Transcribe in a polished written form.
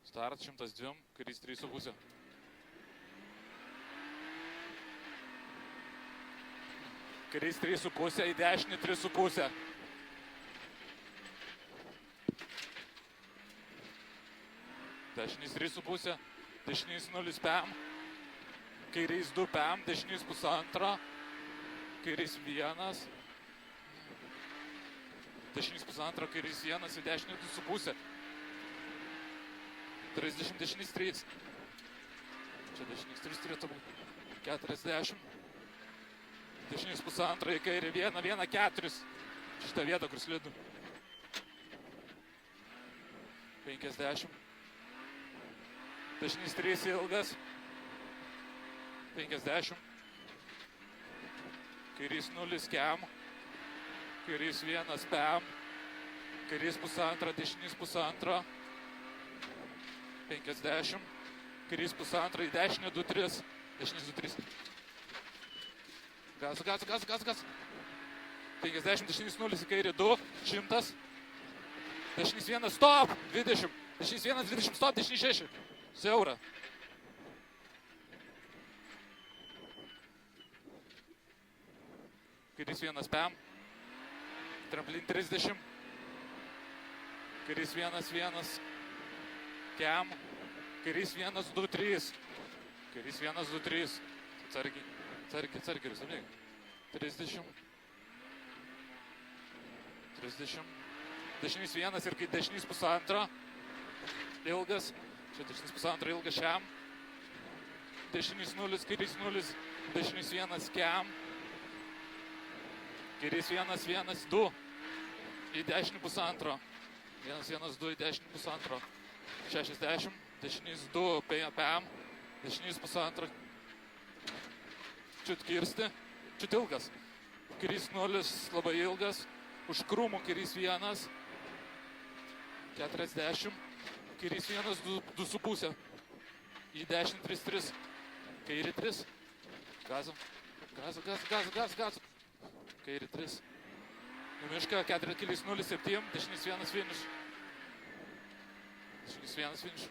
Start 102, kairys 3,5. Kairys 3,5, į dešinį 3,5. Dešinys 3,5, dešinys 0 PM, kairys 2 PM, dešinys 1,5, kairys 1, dešinys 1,5, kairys 1, į dešinį 2,5. 30, dešinys 3. Čia dešinys 3 turėtų būti. 40. Dešinys 1,5, į kairį 1, 1, 4. Šitą vietą, kur slidu. 50. Dešinys 3 ilgas. 50. Kairys 0 KM. Kairys 1 PM. Kairys 1,5, dešinys 1,5. 50. Kairys 1,5, į dešinį 2,3. Dešinys 2,3. Gas. 50, dešinys 0, į kairį 2, 100. Dešinys 1, stop, 20. Dešinys 1, 20, stop, dešinys 6. Siaura. Kairys 1 PM. Tramplin 30. Kairys 1, KM. Kairys 1, 2, 3. Kairys 1, 2, 3. Atsargiai, ramiai. 30. 30. Dešinys 1 ir kai dešinys 1,5. Ilgas. Čia dešinys 1,5 ilgas šiam. Dešinys 0, kairys 0. Dešinys 1 KM. Kairys 1, 2. Į dešinį 1,5. 1, 2, į dešinį 1,5. 60. Dešinys 2 PM. Dešinys 1,5. Čiut kirsti. Čiut ilgas. Kairys 0 labai ilgas. Už krūmų kairys 1. 40. Kairys 1, 2,5. Į dešinį 3,3. Kairį 3. Gazą. Kairį 3. Į mišką 4 kairys 0, 7. Dešinys 1 finish. Dešinys 1 finish.